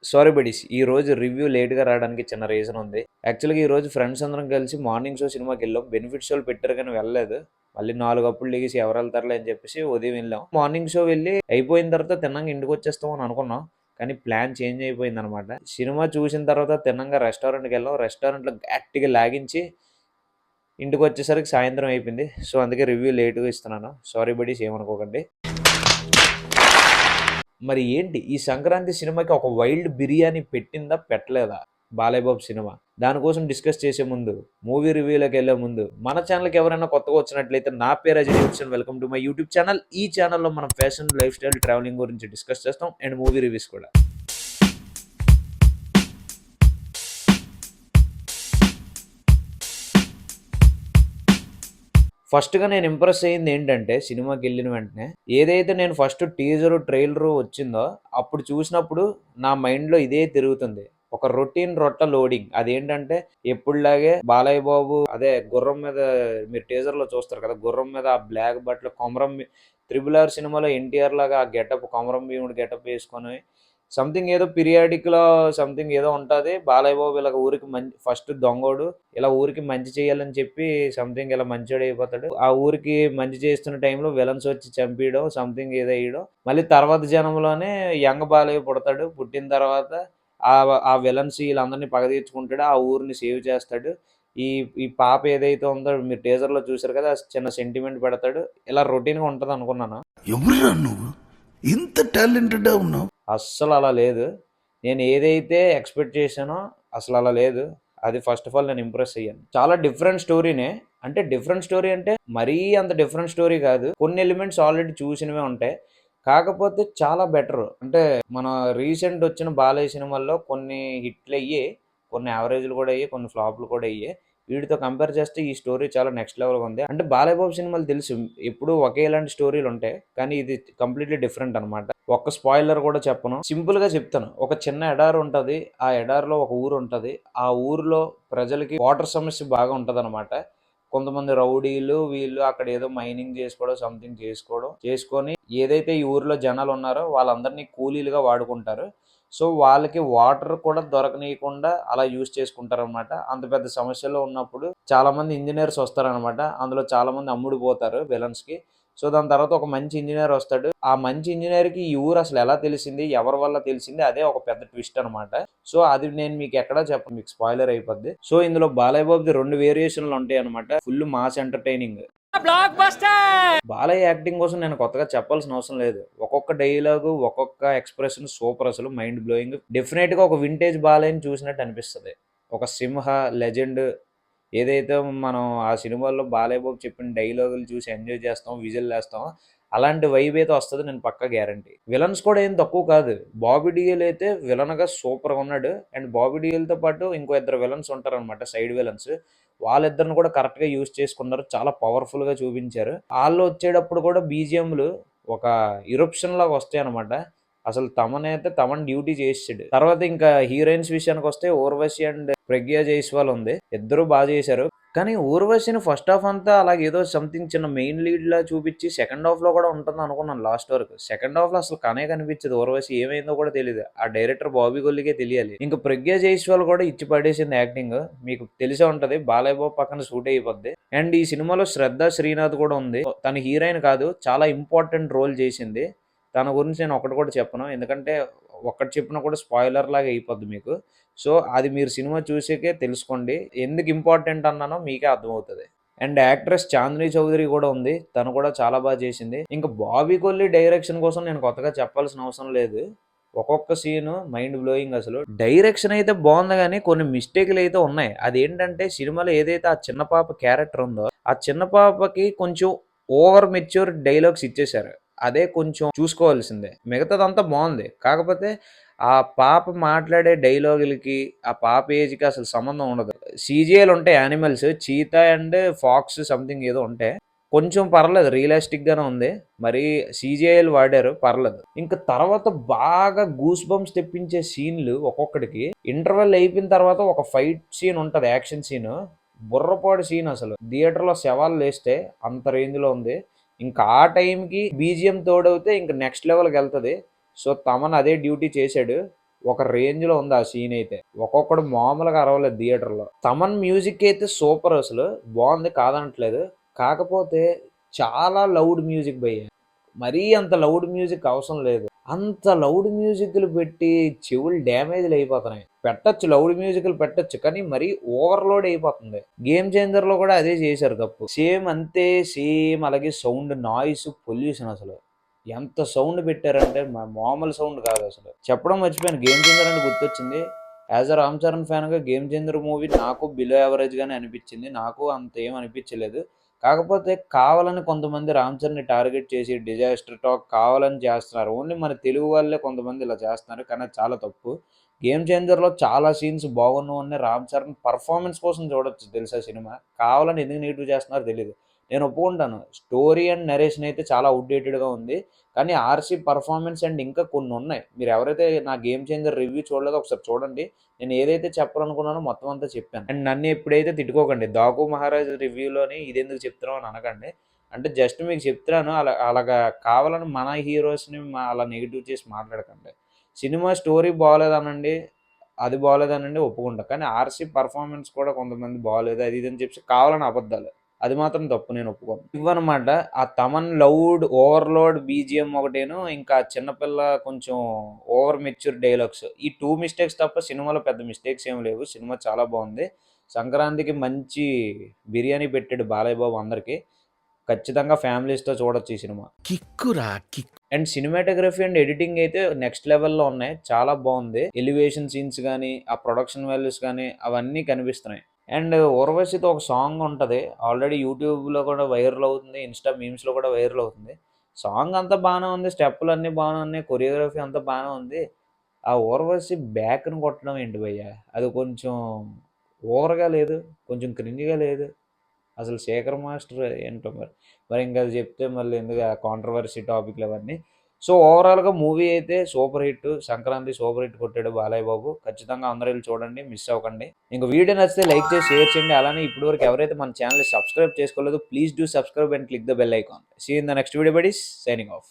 Sorry buddies. ఈరోజు review లేట్‌గా రావడానికి చిన్న రీజన్ ఉంది. యాక్చువల్‌గా ఈరోజు ఫ్రెండ్స్ అందరం కలిసి మార్నింగ్ షో సినిమాకెళ్ళాం. బెనిఫిట్ షోలు పెట్టారు కానీ వెళ్ళలేదు. మళ్ళీ 4 అప్పుడు లెగిసి ఎవరెళ్తారులే అని చెప్పేసి ఉదయం వెళ్ళాం. మార్నింగ్ షో వెళ్ళి అయిపోయిన తర్వాత తిన్నంగా ఇంటికొచ్చేస్తాం అని అనుకున్నాం. కానీ ప్లాన్ చేంజ్ అయిపోయిందనమాట. సినిమా చూసిన తర్వాత తిన్నంగా రెస్టారెంట్‌కెళ్ళాం. రెస్టారెంట్‌లో గట్టిగా లాగించి ఇంటికొచ్చేసరికి సాయంత్రం అయిపోయింది. సో, అందుకే రివ్యూ లేట్‌గా ఇస్తున్నాను. సారీ బడీస్ ఏమనుకోకండి. మరి ఏంటి ఈ సంక్రాంతి సినిమాకి ఒక వైల్డ్ బిర్యానీ పెట్టిందా? పెట్టలేదా? బాలయ్య బాబు సినిమా. దానికోసం డిస్కస్ చేసే ముందు, మూవీ రివ్యూలోకెళ్ళే ముందు, మన ఛానల్‌కి ఎవరైనా కొత్తగా వచ్చినట్లయితే నా పేరు Ajay Nimishan. Welcome to my YouTube channel. ఈ ఛానల్‌లో మనం ఫ్యాషన్, లైఫ్ స్టైల్, ట్రావెలింగ్ గురించి డిస్కస్ చేస్తాం అండ్ మూవీ రివ్యూస్ కూడా. ఫస్ట్‌గా నేను ఇంప్రెస్ అయింది ఏంటంటే సినిమాకెళ్ళిన వెంటనే ఏదైతే నేను ఫస్ట్ టీజరు, ట్రైలరు వచ్చిందో అప్పుడు చూసినప్పుడు నా మైండ్‌లో ఇదే తిరుగుతుంది. ఒక రొటీన్ రొట్ట లోడింగ్. అదేంటంటే ఎప్పుడులాగే బాలయ్య బాబు అదే గుర్రం మీద మీరు టీజర్‌లో చూస్తారు కదా! గుర్రం మీద ఆ బ్లాక్ బట్టలు కొమరం 'త్రిబుల్ ఆర్' సినిమాలో ఎన్టీఆర్ లాగా ఆ గెటప్ కొమరం భీముడు గెటప్ ఏసుకొని సంథింగ్ ఏదో పీరియాడిక్‌లో సంథింగ్ ఏదో ఉంటది. బాలయ్య బాబు ఇలాగ ఊరికి ఫస్ట్ దొంగోడు. ఇలా ఊరికి మంచి చేయాలని చెప్పి సంథింగ్ ఇలా మంచోడైపోతాడు. ఆ ఊరికి మంచి చేస్తున్న టైంలో విలన్స్ వచ్చి చంపేయడం సంథింగ్ ఏదో ఎయడం. మళ్ళీ తర్వాత జనంలోనే యంగ్ బాలయ్య పుడతాడు. పుట్టిన తర్వాత ఆ విలన్స్ ఈళ్ళందరిని పగ తీర్చుకుంటాడు. ఆ ఊరిని సేవ్ చేస్తాడు. ఈ ఈ పాప ఏదైతే ఉందో మీరు టీజర్‌లో చూసారు కదా! చిన్న సెంటిమెంట్ పెడతాడు. ఇలా రొటీన్‌గా ఉంటదనుకున్నాను. ఎవరురా నువ్వు ఇంత టాలెంటెడ్ ఉన్నావు? అస్సలు అలా లేదు. నేను ఏదైతే ఎక్స్‌పెక్ట్ చేశానో అసలు అలా లేదు. అది ఫస్ట్ ఆఫ్ ఆల్ నేను ఇంప్రెస్ అయ్యాను. చాలా డిఫరెంట్ స్టోరీనే. అంటే డిఫరెంట్ స్టోరీ అంటే మరీ అంత డిఫరెంట్ స్టోరీ కాదు. కొన్ని ఎలిమెంట్స్ ఆల్రెడీ చూసినవే ఉంటాయి. కాకపోతే చాలా బెటరు. అంటే మన రీసెంట్ వచ్చిన బాలయ్య సినిమాల్లో కొన్ని హిట్‌లయ్యి, కొన్ని యావరేజ్‌లు కూడా అయ్యాయి, కొన్ని ఫ్లాప్‌లు కూడా అయ్యాయి. వీటితో కంపేర్ చేస్తే ఈ స్టోరీ చాలా నెక్స్ట్ లెవెల్‌గా ఉంది. అంటే బాలయ్య బాబు సినిమాలు తెలుసు ఎప్పుడూ ఒకేలాంటి స్టోరీలుంటాయి. కానీ ఇది కంప్లీట్‌లీ డిఫరెంట్ అనమాట. ఒక్క స్పాయిలర్ కూడా చెప్పను. సింపుల్‌గా చెప్తాను. ఒక చిన్న ఎడారి ఉంటది. ఆ ఎడారిలో ఒక ఊరుంటది. ఆ ఊరిలో ప్రజలకి వాటర్ సమస్య బాగా ఉంటదనమాట. కొంతమంది రౌడీలు వీళ్ళు అక్కడ ఏదో మైనింగ్ చేసుకోవడం సంథింగ్ చేసుకొని ఏదైతే ఈ ఊరిలో జనాలు ఉన్నారో వాళ్ళందరినీ కూలీలుగా వాడుకుంటారు. సో, వాళ్ళకి వాటర్ కూడా దొరకనీయకుండా అలా యూజ్ చేసుకుంటారనమాట. అంత పెద్ద సమస్యలో ఉన్నప్పుడు చాలామంది ఇంజినీర్స్ వస్తారనమాట. అందులో చాలామంది అమ్ముడుపోతారు విలన్స్‌కి. సో, దాని తర్వాత ఒక మంచి ఇంజినీర్ వస్తాడు. ఆ మంచి ఇంజినీర్‌కి ఈ ఊరు అసలు ఎలా తెలిసింది? ఎవరి వల్ల తెలిసింది? అదే ఒక పెద్ద ట్విస్ట్ అనమాట. సో, అది నేను మీకు ఎక్కడా చెప్పను. మీకు స్పాయిలర్ అయిపోద్ది. సో, ఇందులో బాలయ్య బాబుది 2 వేరియేషన్‌లు ఉంటాయనమాట. Full mass entertaining. Balayya acting కోసం నేను కొత్తగా చెప్పాల్సిన అవసరం లేదు. ఒక్కొక్క డైలాగు, ఒక్కొక్క ఎక్స్‌ప్రెషన్ సూపర్ అసలు మైండ్ బ్లోయింగ్. డెఫినెట్‌గా ఒక వింటేజ్ బాలయ్యని చూసినట్టు అనిపిస్తది. ఒక సింహ లెజెండ్ ఏదైతే మనం ఆ సినిమాల్లో బాలయ్య బాబు చెప్పిన డైలాగులు చూసి ఎంజాయ్ చేస్తాం, విజిల్లేస్తాం. అలాంటి వైబ్ అయితే వస్తది నేను పక్కా గ్యారంటీ. విలన్స్ కూడా ఏం తక్కువ కాదు. బాబీ డియోల్ అయితే విలన్‌గా సూపర్‌గా ఉన్నాడు. అండ్ బాబీ డియోల్‌తో పాటు ఇంకో ఇద్దరు విలన్స్ ఉంటారనమాట సైడ్ విలన్స్. వాళ్ళిద్దరిని కూడా కరెక్ట్‌గా యూజ్ చేసుకున్నారు. చాలా పవర్‌ఫుల్‌గా చూపించారు. ఆళ్ళు వచ్చేటప్పుడు కూడా బీజీఎంలు ఒక ఇరప్షన్ లాగా వస్తాయన్నమాట. అసలు తమనైతే తమన్ డ్యూటీ చేసేసాడు. తర్వాత ఇంకా హీరోయిన్స్ విషయానికొస్తే 'ఊర్వశి' అండ్ 'ప్రగ్యా జైస్వాల్' ఉంది. ఇద్దరు చేశారు. కానీ 'ఊర్వశిని' ఫస్ట్ హాఫ్ అంతా అలాగేదో సంథింగ్ చిన్న మెయిన్ లీడ్‌లా చూపించి సెకండ్ హాఫ్‌లో కూడా ఉంటుందనుకున్నాను లాస్ట్ వరకు. సెకండ్ హాఫ్‌లో అసలు కనే కనిపించదు 'ఊర్వశి' ఏమైందో కూడా తెలీదు. ఆ డైరెక్టర్ బాబీ కొల్లికే తెలియాలి. ఇంక 'ప్రగ్యా జైస్వాల్' కూడా ఇచ్చి పడేసింది యాక్టింగ్. మీకు తెలిసే ఉంటది. బాలయ్య బాబు పక్కన సూట్ అయిపోద్ది. అండ్ ఈ సినిమాలో 'శ్రద్ధ శ్రీనాథ్' కూడా ఉంది. తను హీరోయిన్ కాదు. చాలా ఇంపార్టెంట్ రోల్ చేసింది. తన గురించి నేను ఒకటి కూడా చెప్పను. ఎందుకంటే ఒక్కటి చెప్పినా కూడా స్పాయిలర్ లాగా అయిపోద్ది మీకు. సో, అది మీరు సినిమా చూసాకే తెలుసుకోండి. ఎందుకు ఇంపార్టెంట్ అన్నానో మీకే అర్థమవుతది. అండ్ యాక్ట్రెస్ చాందిని చౌదరి కూడా ఉంది. తను కూడా చాలా చేసింది. ఇంక బాబీ కొల్లి డైరెక్షన్ కోసం నేను కొత్తగా చెప్పాల్సిన అవసరం లేదు. ఒక్కొక్క సీను మైండ్ బ్లోయింగ్ అసలు. డైరెక్షన్ అయితే బావుంది గానీ కొన్ని మిస్టేక్‌లయితే ఉన్నాయి. అదేంటంటే సినిమాలో ఏదైతే ఆ చిన్న పాప క్యారెక్టర్ ఉందో, ఆ చిన్న పాపకి కొంచెం ఓవర్ మెచ్యూర్ డైలాగ్స్ ఇచ్చేశారు. అదే కొంచెం చూసుకోవాల్సిందే. మిగతాదంతా బావుంది. కాకపోతే ఆ పాప మాట్లాడే డైలాగులకి, ఆ పాప ఏజ్‌కి అసలు సంబంధం ఉండదు. సీజీఐలుంటాయి animals. Cheetah and fox something ఏదో ఉంటాయి. కొంచెం పర్లేదు రియలిస్టిక్‌గానే ఉంది. మరీ సీజీఐలు వాడారు పర్లేదు. ఇంక తర్వాత బాగా గూస్ బంప్స్ తెప్పించే సీన్‌లు ఒక్కొక్కడికి ఇంటర్వెల్ అయిపోయిన తర్వాత ఒక ఫైట్ సీన్ ఉంటది. Action scene. బుర్రపాడు సీన్ అసలు. థియేటర్‌లో శవాలు లేస్తాయి. అంత రేంజ్‌లో ఉంది. ఇంకా ఆ టైంకి బీజీఎం తోడవుతే ఇంక నెక్స్ట్ లెవెల్‌కెళ్తది. సో, తమన్ అదే డ్యూటీ చేశాడు. ఒక రేంజ్లో ఉంది ఆ సీన్ అయితే. ఒక్కొక్కడు మామూలుగా అరవలేదు థియేటర్లో. తమన్ మ్యూజిక్ అయితే సూపర్, అసలు బాగుంది కాదనట్లేదు. కాకపోతే చాలా లౌడ్ మ్యూజిక్ భయ్య. మరీ అంత లౌడ్ మ్యూజిక్ అవసరం లేదు. అంత లౌడ్ మ్యూజిక్లు పెట్టి చెవులు డ్యామేజ్లు అయిపోతున్నాయి. పెట్టచ్చు, లౌడ్ మ్యూజిక్లు పెట్టచ్చు, కానీ మరీ ఓవర్లోడ్ అయిపోతుంది. గేమ్ చేంజర్ లో కూడా అదే చేశారు తప్పు. సేమ్ అంతే, సేమ్ అలాగే సౌండ్, నాయిస్, పొల్యూషన్. అసలు ఎంత సౌండ్ పెట్టారంటే మామూలు సౌండ్ కాదు. అసలు చెప్పడం మర్చిపోయాను, గేమ్ చేంజర్ అంటే గుర్తొచ్చింది. యాజ్ అ రామ్ చరణ్ ఫ్యాన్గా గేమ్ చేంజర్ మూవీ నాకు బిలో యావరేజ్గానే అనిపించింది. నాకు అంత ఏం అనిపించలేదు. కాకపోతే కావాలని కొంతమంది రామ్ చరణ్‌ని టార్గెట్ చేసి డిజాస్టర్ టాక్ కావాలని చేస్తున్నారు. ఓన్లీ మన తెలుగు వాళ్ళే కొంతమంది ఇలా చేస్తున్నారు. కానీ అది చాలా తప్పు. గేమ్ చేంజర్‌లో చాలా సీన్స్ బాగున్నవన్నీ రామ్ చరణ్ పర్ఫార్మెన్స్ కోసం చూడొచ్చు తెలుసా సినిమా. కావాలని ఎందుకు నెగెటివ్ చేస్తున్నారో తెలీదు. నేను ఒప్పుకుంటాను, స్టోరీ అండ్ నరేషన్ అయితే చాలా ఔట్‌డేటెడ్‌గా ఉంది. కానీ ఆర్‌సీ పర్ఫార్మెన్స్ అండ్ ఇంకా కొన్ని ఉన్నాయి. మీరు ఎవరైతే నా గేమ్ చేంజర్ రివ్యూ చూడలేదో ఒకసారి చూడండి. నేను ఏదైతే చెప్పాలనుకున్నానో మొత్తం అంతా చెప్పాను. అండ్ నన్ను ఎప్పుడైతే తిట్టుకోకండి, 'డాకు మహారాజ్' రివ్యూలోని ఇదెందుకు చెప్తున్నావు అని అనకండి. అంటే జస్ట్ మీకు చెప్తున్నాను, అలాగా కావాలని మన హీరోస్‌ని అలా నెగెటివ్ చేసి మాట్లాడకండి. సినిమా స్టోరీ బాలేదనండి, అది బాలేదనండి ఒప్పుకుంటా. కానీ ఆర్‌సీ పర్ఫార్మెన్స్ కూడా కొంతమంది బాలేదు అది ఇది అని చెప్పి కావాలని అబద్ధాలు. అది మాత్రం తప్పు, నేను ఒప్పుకోను. ఇవన్నమాట ఆ తమన్ లౌడ్ ఓవర్‌లోడ్ బీజీఎం ఒకటేను, ఇంకా చిన్నపిల్ల కొంచెం ఓవర్ మెచ్యూర్ డైలాగ్స్. ఈ 2 మిస్టేక్స్ తప్ప సినిమాలో పెద్ద మిస్టేక్స్ ఏమి లేవు. సినిమా చాలా బాగుంది. సంక్రాంతికి మంచి బిర్యానీ పెట్టాడు బాలయ్య బాబు అందరికి. ఖచ్చితంగా ఫ్యామిలీస్‌తో చూడొచ్చు ఈ సినిమా. కిక్కురా kick. And cinematography and editing అయితే నెక్స్ట్ లెవెల్‌లో ఉన్నాయి. చాలా బాగుంది. ఎలివేషన్ సీన్స్ గానీ, ఆ ప్రొడక్షన్ వాల్యూస్ గానీ అవన్నీ కనిపిస్తున్నాయి. అండ్ 'ఊర్వశి'తో ఒక సాంగ్ ఉంటది. ఆల్రెడీ యూట్యూబ్‌లో కూడా వైరల్ అవుతుంది. ఇన్‌స్టా మీమ్స్‌లో కూడా వైరల్ అవుతుంది. సాంగ్ అంతా బానే ఉంది. స్టెప్పులన్నీ బానే ఉన్నాయి. కొరియోగ్రఫీ అంతా బానే ఉంది. ఆ 'ఊర్వశి' బ్యాక్‌ని కొట్టడం ఏంటి భయ్యా! అది కొంచెం ఓవర్‌గా లేదు. కొంచెం క్రింజ్‌గా లేదు. అసలు 'శేఖర్ మాస్టర్' ఏంటో మరి. మరి ఇంక అది చెప్తే మళ్ళీ ఎందుకు ఆ కాంట్రోవర్సీ టాపిక్‌లు అవన్నీ. సో, ఓవరాల్‌గా మూవీ అయితే super hit. Sankranti super hit కొట్టాడు బాలయ్య బాబు. ఖచ్చితంగా అందరూ ఎళ్లి చూడండి. మిస్ అవ్వకండి. ఇంక వీడియో నచ్చితే లైక్ చేసి, షేర్ చేయండి. అలానే ఇప్పటివరకు ఎవరైతే మన ఛానెల్‌ని సబ్స్క్రైబ్ చేసుకోలేదో please do subscribe and click the bell icon. See you in the next video buddies. Signing of.